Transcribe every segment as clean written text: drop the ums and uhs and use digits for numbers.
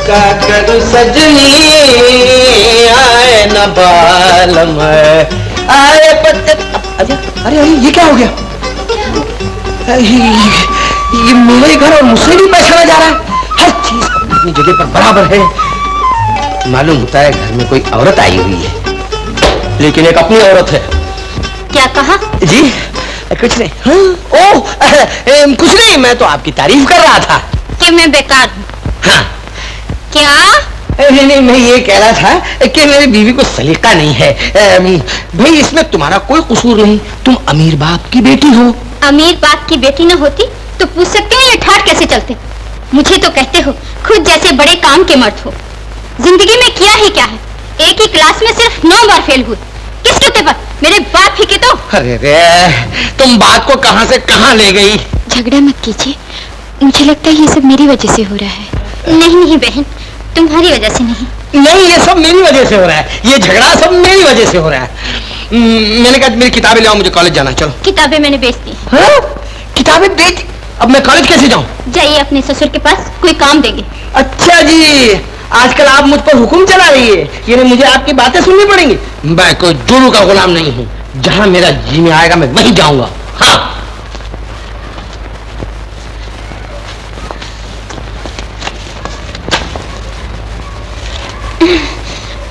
का करूं सजनी आए न बालम आए पत्ते। अरे अरे ये क्या हो गया? ये मेरे घर और मुझसे भी पहचाना जा रहा है। हर चीज अपनी जगह पर बराबर है। मालूम होता है घर में कोई औरत आई हुई है, लेकिन एक अपनी औरत है। क्या कहा जी? कुछ नहीं। ओह कुछ नहीं, मैं तो आपकी तारीफ कर रहा था कि मैं बेकार हूँ। हाँ। क्या? नहीं, मैं ये कह रहा था कि मेरी बीवी को सलीका नहीं है। भाई इसमें तुम्हारा कोई कसूर नहीं, तुम अमीर बाप की बेटी हो। अमीर बाप की बेटी न होती तो पूछ सकते हो ये ठाट कैसे चलते। मुझे तो कहते हो खुद जैसे बड़े काम के मर्द हो। जिंदगी में किया ही क्या है, एक ही क्लास में सिर्फ 9 बार फेल हुए। किस कहते पर मेरे बाप ही के तो। अरे तुम बात को कहां से कहां ले गई। झगड़ा मत कीजिए, मुझे लगता है ये सब मेरी वजह से हो रहा है। नहीं नहीं बहन, तुम्हारी वजह से नहीं। नहीं, ये सब मेरी वजह से हो रहा है। ये झगड़ा सब मेरी वजह से हो रहा है। मैंने कहा मेरी किताबें ले आओ, मुझे कॉलेज जाना। चलो। किताबें मैंने बेच दी। हाँ? किताबें बेच? अब मैं कॉलेज कैसे जाऊं? जाइए अपने ससुर के पास, कोई काम देंगे। अच्छा जी, आजकल आप मुझ पर हुक्म चला रही है, यानी मुझे आपकी बातें सुननी पड़ेंगी। मैं कोई जोरू का गुलाम नहीं हूँ, जहां मेरा जी में आएगा मैं वहीं जाऊंगा। हाँ।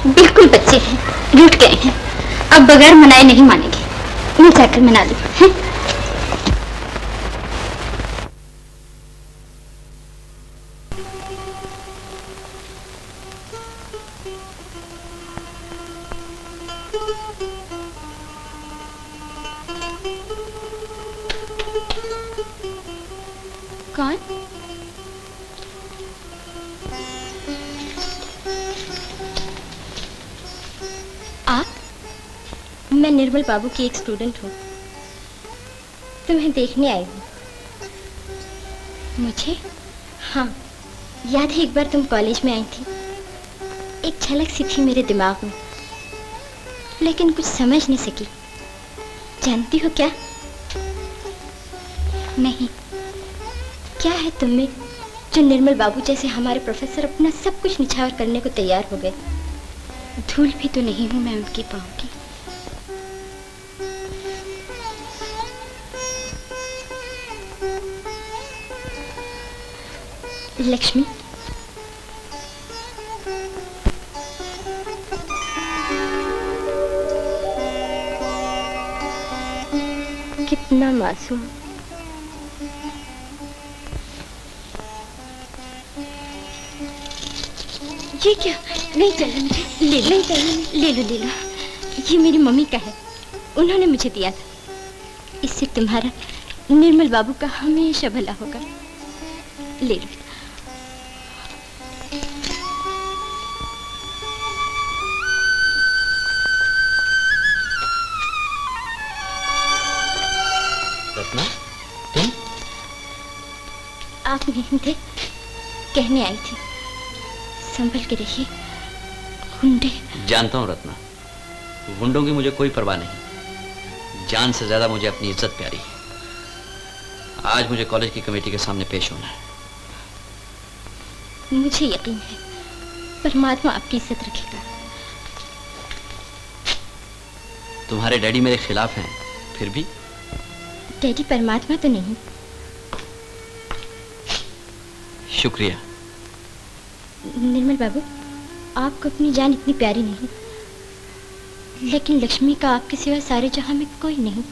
बिल्कुल बच्चे हैं, रूठ गए हैं, अब बगैर मनाए नहीं मानेंगे। मैं जाकर मना लूं। कौन? आप? मैं निर्मल बाबू की एक स्टूडेंट हूँ, तुम्हें देखने आई हूँ। मुझे? हाँ, याद है एक बार तुम कॉलेज में आई थी। एक झलक सी थी मेरे दिमाग में, लेकिन कुछ समझ नहीं सकी। जानती हो क्या? नहीं। क्या है तुम में जो निर्मल बाबू जैसे हमारे प्रोफेसर अपना सब कुछ निछावर करने को तैयार हो गए? धूल भी तो नहीं हूं मैं उनके पांव की। लक्ष्मी, कितना मासूम। ये क्या? नहीं चलना मुझे। ले लो, ले लो, ले लो। ये मेरी मम्मी का है, उन्होंने मुझे दिया था। इससे तुम्हारा निर्मल बाबू का हमेशा भला होगा। ले लो। रत्ना, तुम? आप नहीं थे, कहने आई थी संभल के रहिए, गुंडे। जानता हूँ रत्ना, गुंडों की मुझे कोई परवाह नहीं। जान से ज्यादा मुझे अपनी इज्जत प्यारी है। आज मुझे कॉलेज की कमेटी के सामने पेश होना है। मुझे यकीन है परमात्मा आपकी इज्जत रखेगा। तुम्हारे डैडी मेरे खिलाफ हैं, फिर भी? डैडी परमात्मा तो नहीं। शुक्रिया। निर्मल बाबू, आपको अपनी जान इतनी प्यारी नहीं, लेकिन लक्ष्मी का आपके सिवा सारे जहां में कोई नहीं।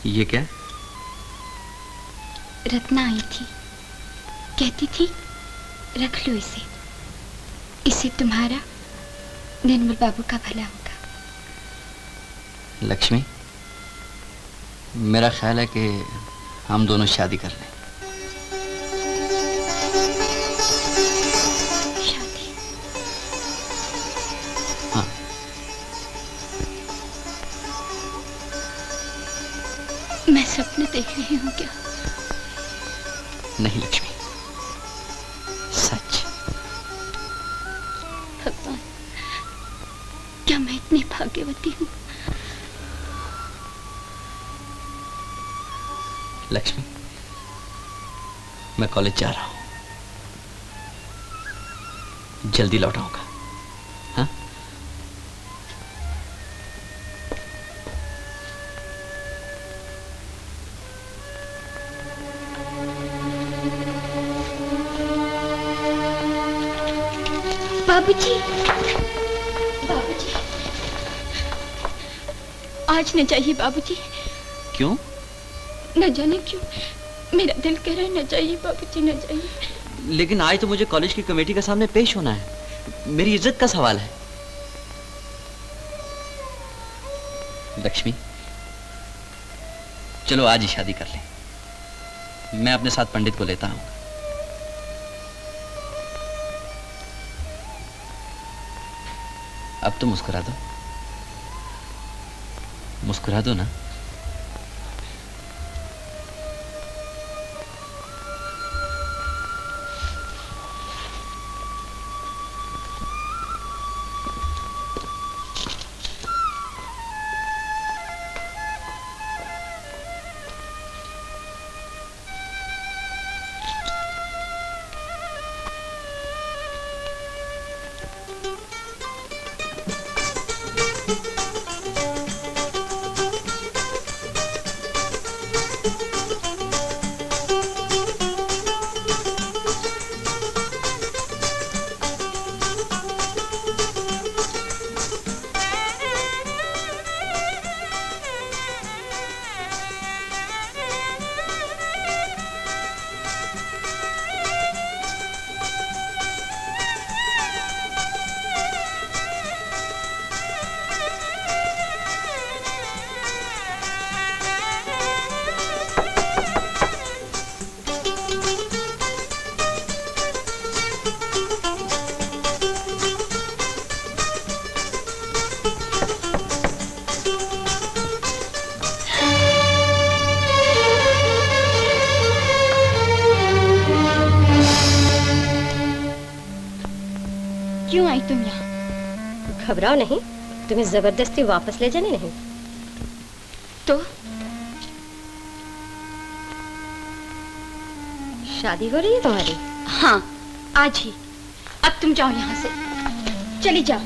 ये क्या? रत्ना आई थी, कहती थी रख लो इसे, इससे तुम्हारा निर्मल बाबू का भला होगा। लक्ष्मी, मेरा ख्याल है कि हम दोनों शादी कर लें। सपने देख रही हूँ क्या? नहीं लक्ष्मी, सच। भगवान, क्या मैं इतनी भाग्यवती हूँ? लक्ष्मी, मैं कॉलेज जा रहा हूं, जल्दी लौट आऊंगा। हाँ? बाबूजी, बाबूजी, आज न जाइए बाबूजी। क्यों? न जाने क्यों, मेरा दिल कह रहा है न जाइए बाबूजी, न जाइए। लेकिन आज तो मुझे कॉलेज की कमेटी के सामने पेश होना है, मेरी इज्जत का सवाल है। लक्ष्मी, चलो आज ही शादी कर लें। मैं अपने साथ पंडित को लेता हूं। अब तो मुस्कुरा दो, मुस्कुरा दो ना। क्यों आई तुम यहाँ? घबराओ नहीं, तुम्हें जबरदस्ती वापस ले जाने नहीं। तो शादी हो रही है तुम्हारी? हाँ, आज ही। अब तुम जाओ यहाँ से, चली जाओ।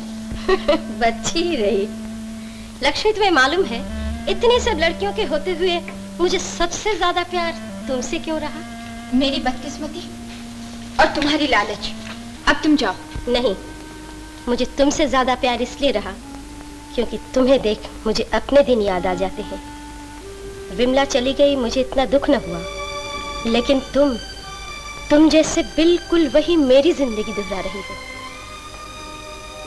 बच्ची ही रही। लक्ष्मी, तुम्हें मालूम है इतनी सब लड़कियों के होते हुए मुझे सबसे ज्यादा प्यार तुमसे क्यों रहा? मेरी बदकिस्मती और तुम्हारी लालच। अब तुम जाओ। नहीं, मुझे तुमसे ज्यादा प्यार इसलिए रहा क्योंकि तुम्हें देख मुझे अपने दिन याद आ जाते हैं। विमला चली गई, मुझे इतना दुख न हुआ, लेकिन तुम जैसे बिल्कुल वही मेरी जिंदगी दोहरा रही हो।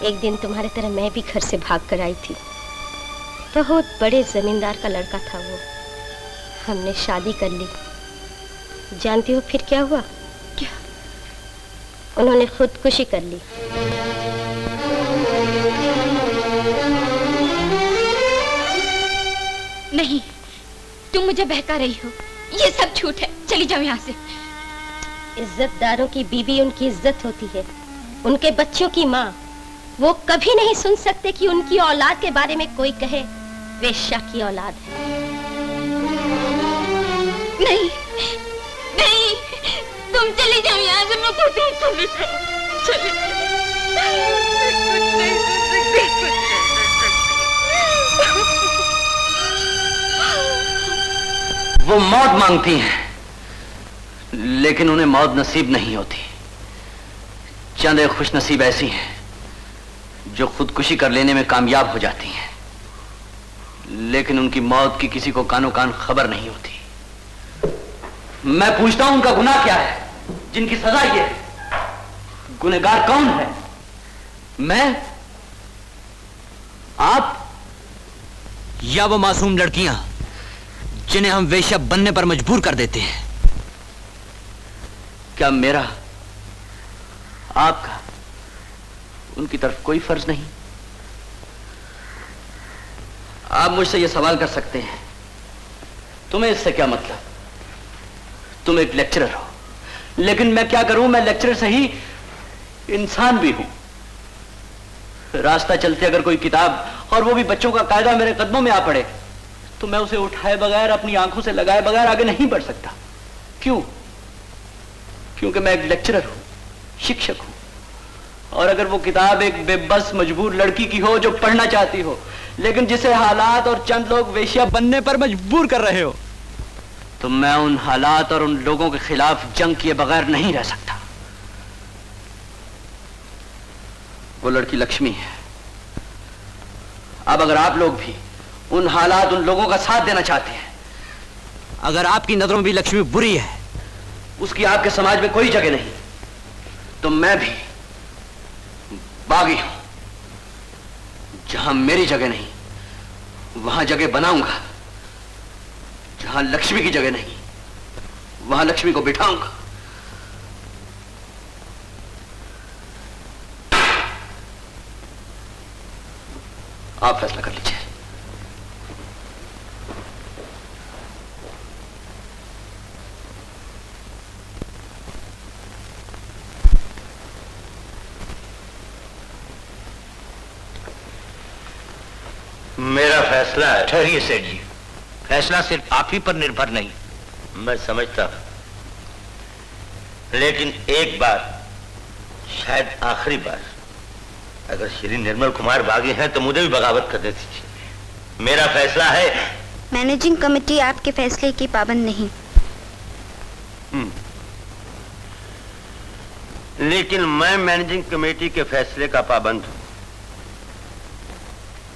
एक दिन तुम्हारे तरह मैं भी घर से भाग कर आई थी। बहुत बड़े जमींदार का लड़का था वो। हमने शादी कर ली। जानती हो फिर क्या हुआ? क्या? उन्होंने खुदकुशी कर ली। नहीं, तुम मुझे बहका रही हो। ये सब झूठ है। चली जाओ यहाँ से। इज्जतदारों की बीबी उनकी इज्जत होती है, उनके बच्चों की माँ। वो कभी नहीं सुन सकते कि उनकी औलाद के बारे में कोई कहे वेश्या की औलाद है। नहीं, नहीं, तुम चली जाओ यहाँ से। मैं खुद ही चली जाओ। चली वो मौत मांगती हैं, लेकिन उन्हें मौत नसीब नहीं होती। चंद एक खुश नसीब ऐसी हैं जो खुदकुशी कर लेने में कामयाब हो जाती हैं, लेकिन उनकी मौत की किसी को कानो कान खबर नहीं होती। मैं पूछता हूं उनका गुनाह क्या है जिनकी सजा ये है? गुनहगार कौन है? मैं, आप, या वो मासूम लड़कियां जिन्हें हम वेश्या बनने पर मजबूर कर देते हैं? क्या मेरा, आपका उनकी तरफ कोई फर्ज नहीं? आप मुझसे यह सवाल कर सकते हैं तुम्हें इससे क्या मतलब? तुम एक लेक्चरर हो, लेकिन मैं क्या करूं, मैं लेक्चरर से ही इंसान भी हूं। रास्ता चलते अगर कोई किताब, और वो भी बच्चों का कायदा, मेरे कदमों में आ पड़े तो मैं उसे उठाए बगैर, अपनी आंखों से लगाए बगैर आगे नहीं बढ़ सकता। क्यों? क्योंकि मैं एक लेक्चरर हूं, शिक्षक हूं। और अगर वो किताब एक बेबस मजबूर लड़की की हो जो पढ़ना चाहती हो, लेकिन जिसे हालात और चंद लोग वेश्या बनने पर मजबूर कर रहे हो, तो मैं उन हालात और उन लोगों के खिलाफ जंग किए बगैर नहीं रह सकता। वो लड़की लक्ष्मी है। अब अगर आप लोग भी उन हालात, उन लोगों का साथ देना चाहते हैं, अगर आपकी नजरों में भी लक्ष्मी बुरी है, उसकी आपके समाज में कोई जगह नहीं, तो मैं भी बागी हूं। जहां मेरी जगह नहीं, वहां जगह बनाऊंगा। जहां लक्ष्मी की जगह नहीं, वहां लक्ष्मी को बिठाऊंगा। आप फैसला कर लीजिए। मेरा फैसला है। ठहरिए सेठ जी, फैसला सिर्फ आप ही पर निर्भर नहीं। मैं समझता हूं, लेकिन एक बार, शायद आखिरी बार, अगर श्री निर्मल कुमार बागी हैं तो मुझे भी बगावत करने दीजिए। मेरा फैसला है। मैनेजिंग कमेटी आपके फैसले की पाबंद नहीं। लेकिन मैं मैनेजिंग कमेटी के फैसले का पाबंद हूं।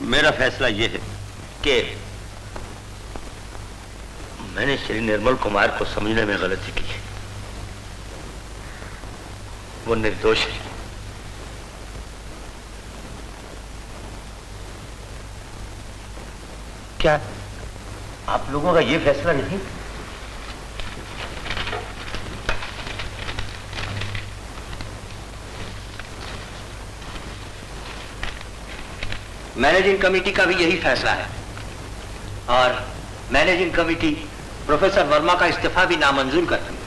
मेरा फैसला यह है कि मैंने श्री निर्मल कुमार को समझने में गलती की है। वो निर्दोष है। क्या आप लोगों का यह फैसला नहीं? मैनेजिंग कमेटी का भी यही फैसला है, और मैनेजिंग कमेटी प्रोफेसर वर्मा का इस्तीफा भी नामंजूर करती है।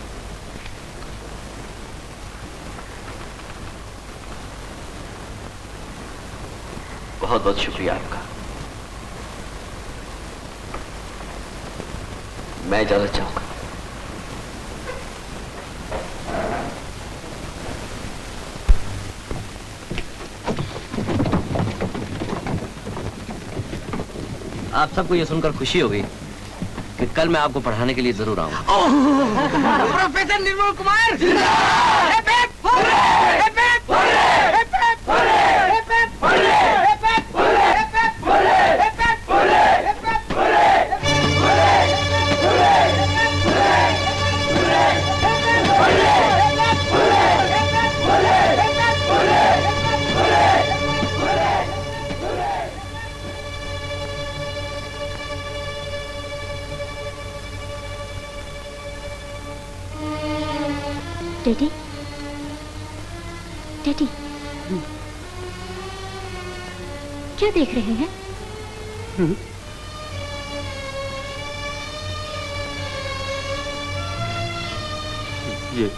बहुत बहुत शुक्रिया आपका। मैं इजाजत चाहूंगा। आप सबको यह सुनकर खुशी हो गई कि कल मैं आपको पढ़ाने के लिए जरूर आऊंगा। Professor Nirmal Kumar daddy, daddy, क्या देख रहे हैं? ये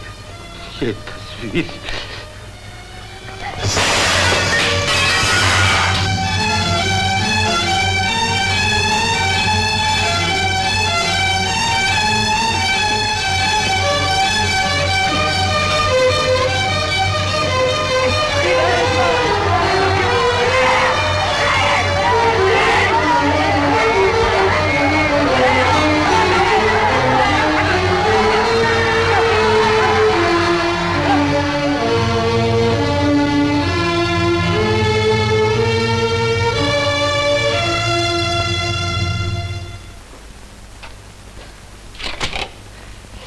तस्वीर।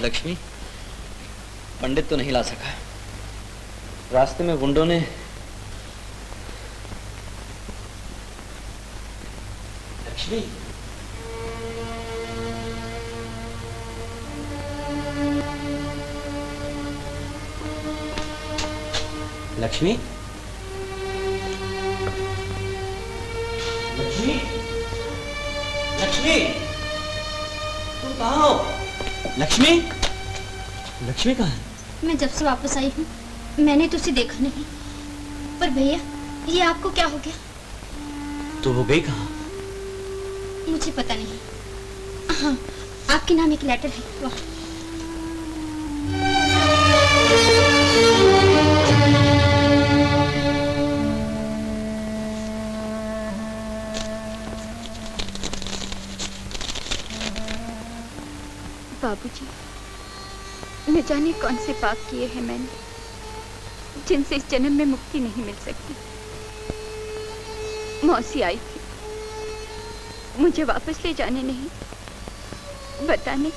लक्ष्मी, पंडित तो नहीं ला सका। रास्ते में गुंडों ने लक्ष्मी, लक्ष्मी, लक्ष्मी, लक्ष्मी, तुम कहाँ हो? लक्ष्मी, लक्ष्मी कहाँ है? मैं जब से वापस आई हूँ मैंने तो उसे देखा नहीं। पर भैया ये आपको क्या हो गया? तो वो गई कहाँ? मुझे पता नहीं। हाँ, आपके नाम एक लेटर है वहाँ। बाबूजी, न जाने कौन से पाप किए हैं मैंने, जिनसे इस जन्म में मुक्ति नहीं मिल सकती। मौसी आई थी मुझे वापस ले जाने नहीं, बताने।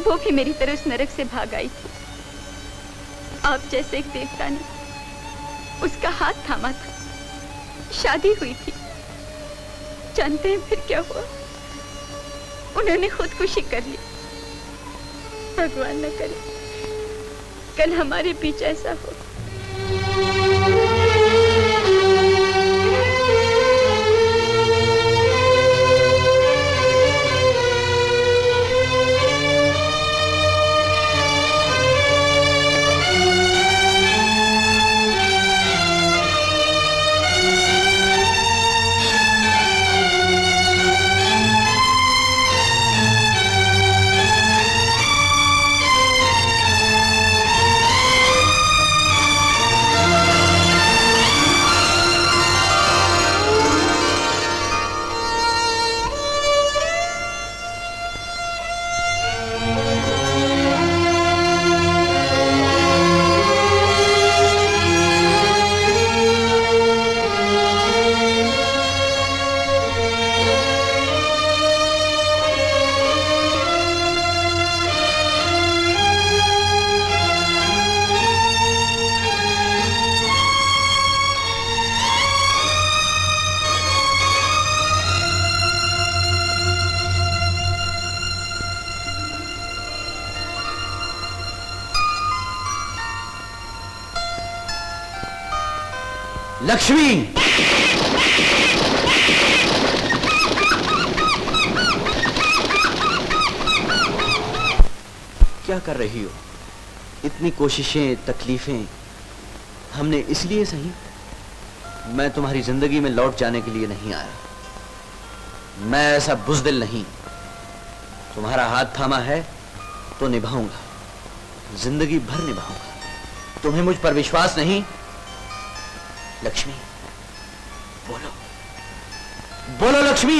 वो भी मेरी तरह उस नरक से भाग आई थी। आप जैसे एक देवता ने उसका हाथ थामा था, शादी हुई थी। जानते हैं फिर क्या हुआ? उन्होंने खुदकुशी कर ली। भगवान न करे कल हमारे बीच ऐसा हो। लक्ष्मी, क्या कर रही हो? इतनी कोशिशें, तकलीफें हमने इसलिए सही। मैं तुम्हारी जिंदगी में लौट जाने के लिए नहीं आया। मैं ऐसा बुज़दिल नहीं। तुम्हारा हाथ थामा है तो निभाऊंगा, जिंदगी भर निभाऊंगा। तुम्हें मुझ पर विश्वास नहीं? लक्ष्मी, बोलो बोलो लक्ष्मी।